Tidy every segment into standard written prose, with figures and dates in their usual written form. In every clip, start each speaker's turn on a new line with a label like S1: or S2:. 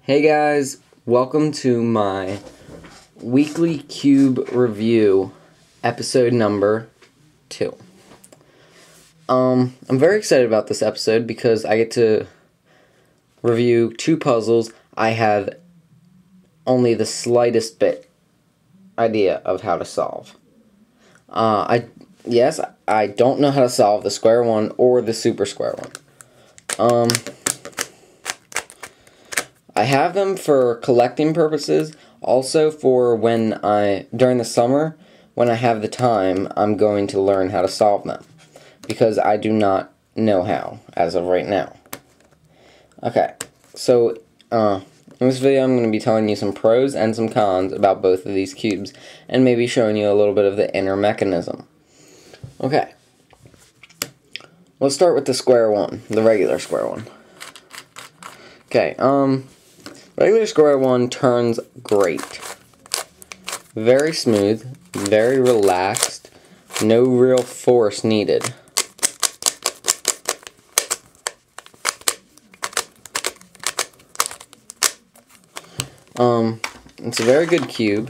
S1: Hey guys, welcome to my weekly cube review, episode number 2. I'm very excited about this episode because I get to review 2 puzzles I have only the slightest bit idea of how to solve. I don't know how to solve the Square-1 or the Super Square-1. I have them for collecting purposes, also for during the summer, when I have the time, I'm going to learn how to solve them, because I do not know how, as of right now. Okay, so, in this video I'm going to be telling you some pros and some cons about both of these cubes, and maybe showing you a little bit of the inner mechanism. Okay, let's start with the Square-1, the regular Square-1. Okay, regular Square-1 turns great. Very smooth, very relaxed, no real force needed. It's a very good cube.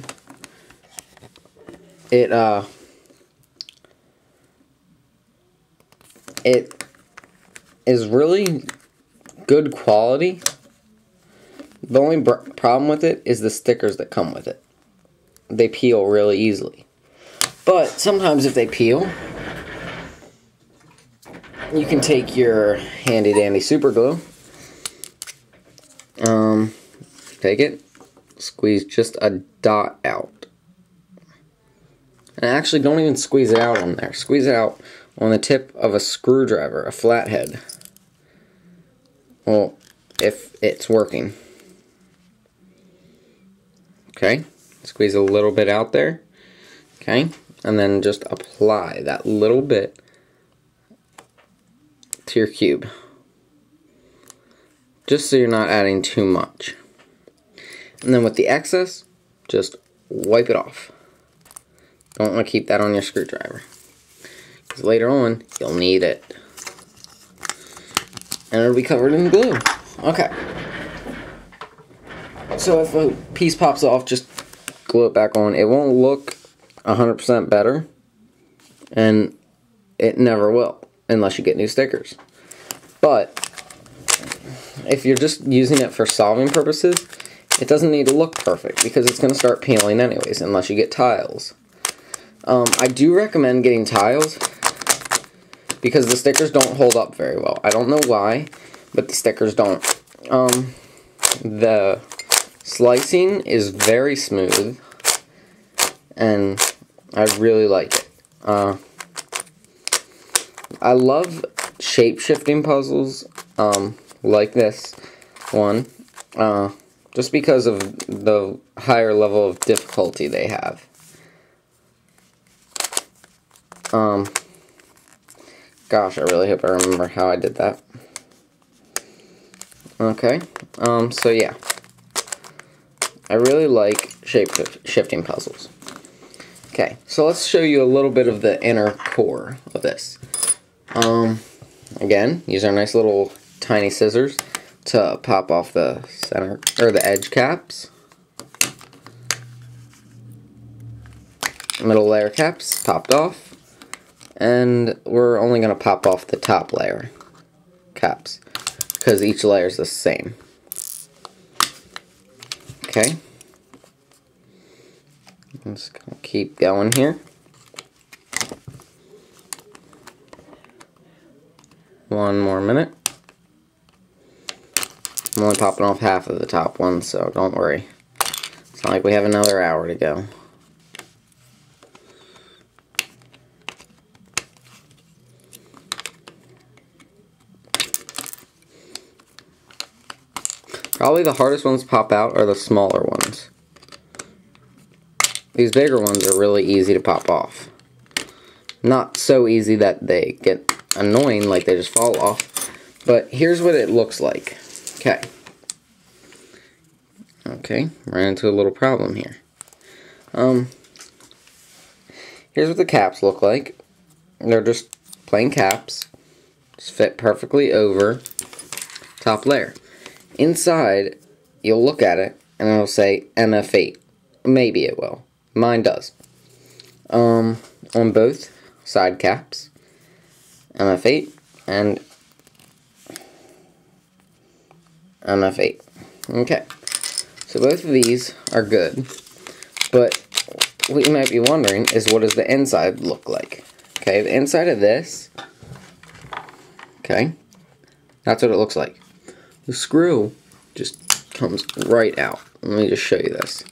S1: It is really good quality. The only problem with it is the stickers that come with it. They peel really easily. But sometimes if they peel, you can take your handy dandy super glue. Take it, squeeze just a dot out. And actually don't even squeeze it out on there. Squeeze it out on the tip of a screwdriver, a flathead. Well, if it's working. Okay, squeeze a little bit out there, okay, and then just apply that little bit to your cube, just so you're not adding too much. And then with the excess, just wipe it off. Don't want to keep that on your screwdriver, because later on, you'll need it. And it'll be covered in glue. Okay. So if a piece pops off, just glue it back on. It won't look 100% better, and it never will, unless you get new stickers. But if you're just using it for solving purposes, it doesn't need to look perfect, because it's going to start peeling anyways, unless you get tiles. I do recommend getting tiles, because the stickers don't hold up very well. I don't know why, but the stickers don't. The slicing is very smooth, and I really like it. I love shape-shifting puzzles, like this one, just because of the higher level of difficulty they have. Gosh, I really hope I remember how I did that. Okay, so yeah. I really like shape-shifting puzzles. Okay, so let's show you a little bit of the inner core of this. Again, use our nice little tiny scissors to pop off the center, or the edge caps. Middle layer caps popped off. And we're only going to pop off the top layer caps, because each layer is the same. Okay. I'm just going to keep going here. One more minute. I'm only popping off half of the top one, so don't worry. It's not like we have another hour to go. Probably the hardest ones to pop out are the smaller ones. These bigger ones are really easy to pop off. Not so easy that they get annoying, like they just fall off. But here's what it looks like. Okay. Okay, ran into a little problem here. Here's what the caps look like. They're just plain caps. Just fit perfectly over top layer. Inside, you'll look at it, and it'll say MF8. Maybe it will. Mine does. On both side caps, MF8 and MF8. Okay, so both of these are good, but what you might be wondering is, what does the inside look like? Okay, the inside of this, okay, that's what it looks like. The screw just comes right out. Let me just show you this.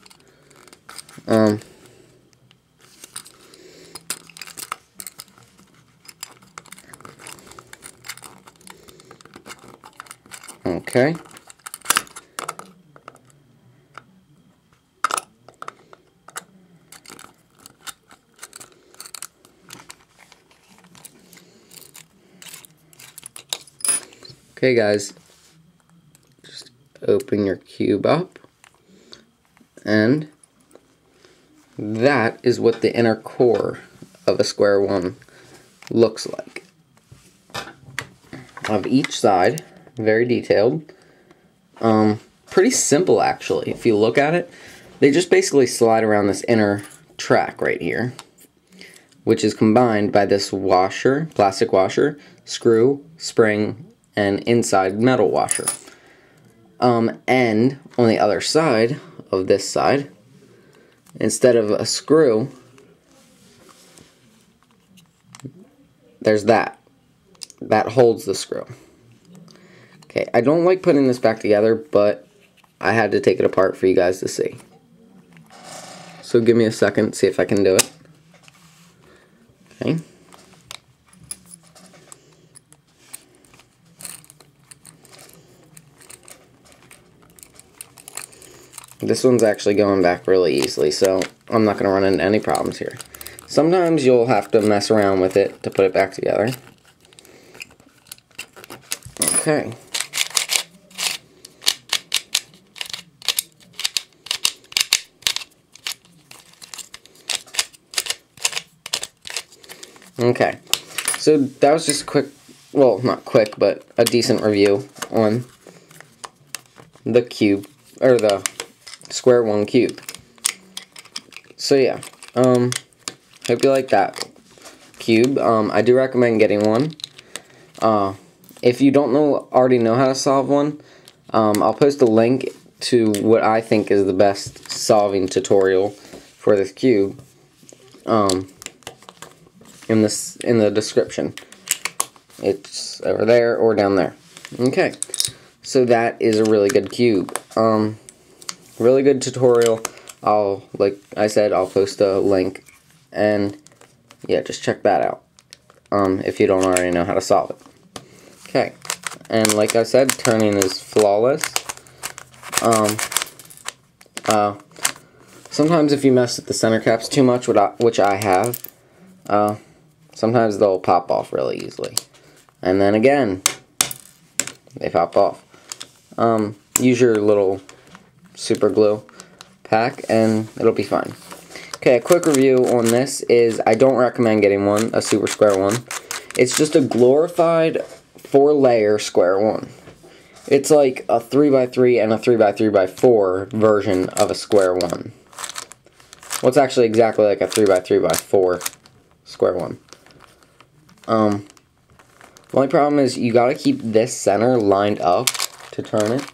S1: Okay. Okay, guys, just open your cube up, and that is what the inner core of a Square-1 looks like. Of each side, very detailed. Pretty simple, actually. If you look at it, they just basically slide around this inner track right here, which is combined by this washer, plastic washer, screw, spring, and inside metal washer. And on the other side of this side, instead of a screw, there's that holds the screw. Okay, I don't like putting this back together, but I had to take it apart for you guys to see. So give me a second, see if I can do it. Okay. This one's actually going back really easily, so I'm not going to run into any problems here. Sometimes you'll have to mess around with it to put it back together. Okay. Okay. So that was just a quick, well, not quick, but a decent review on the cube, or the Square-1 cube. So yeah, hope you like that cube. I do recommend getting one. If you don't already know how to solve one, I'll post a link to what I think is the best solving tutorial for this cube in the description. It's over there or down there. Okay, so that is a really good cube. Really good tutorial. Like I said, I'll post a link, and yeah, just check that out if you don't already know how to solve it. Okay, and like I said, turning is flawless. Sometimes if you mess with the center caps too much, which I have, sometimes they'll pop off really easily. And then again, they pop off. Use your little super glue pack and it'll be fine. Okay, a quick review on this is I don't recommend getting a Super Square-1. It's just a glorified 4-layer Square-1. It's like a 3x3 and a 3x3x4 version of a Square-1. Well, it's actually exactly like a 3x3x4 Square-1. The only problem is you gotta keep this center lined up to turn it.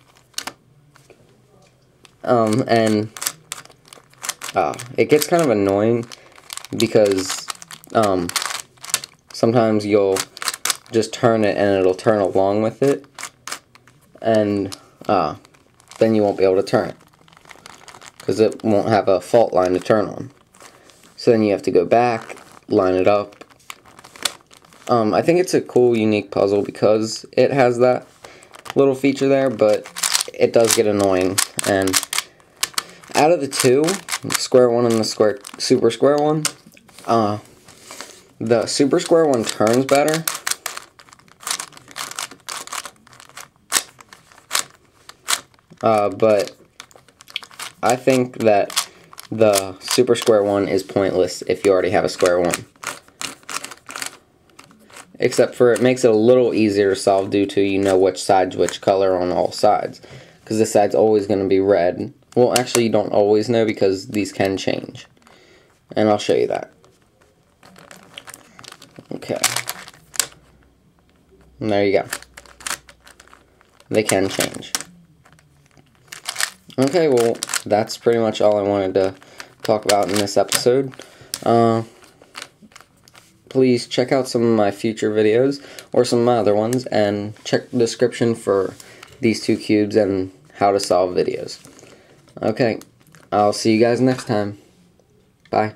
S1: It gets kind of annoying because sometimes you'll just turn it and it'll turn along with it, and then you won't be able to turn it because it won't have a fault line to turn on. So then you have to go back, line it up. I think it's a cool, unique puzzle because it has that little feature there, but it does get annoying. And out of the two, the Square-1 and the Super Square-1, the Super Square-1 turns better. But I think that the Super Square-1 is pointless if you already have a Square-1. Except for it makes it a little easier to solve due to you know which side's which color on all sides. because this side's always going to be red. Well, actually, you don't always know because these can change. And I'll show you that. Okay. And there you go. They can change. Okay, well, that's pretty much all I wanted to talk about in this episode. Please check out some of my future videos, or some of my other ones, and check the description for these two cubes and how to solve videos. Okay, I'll see you guys next time. Bye.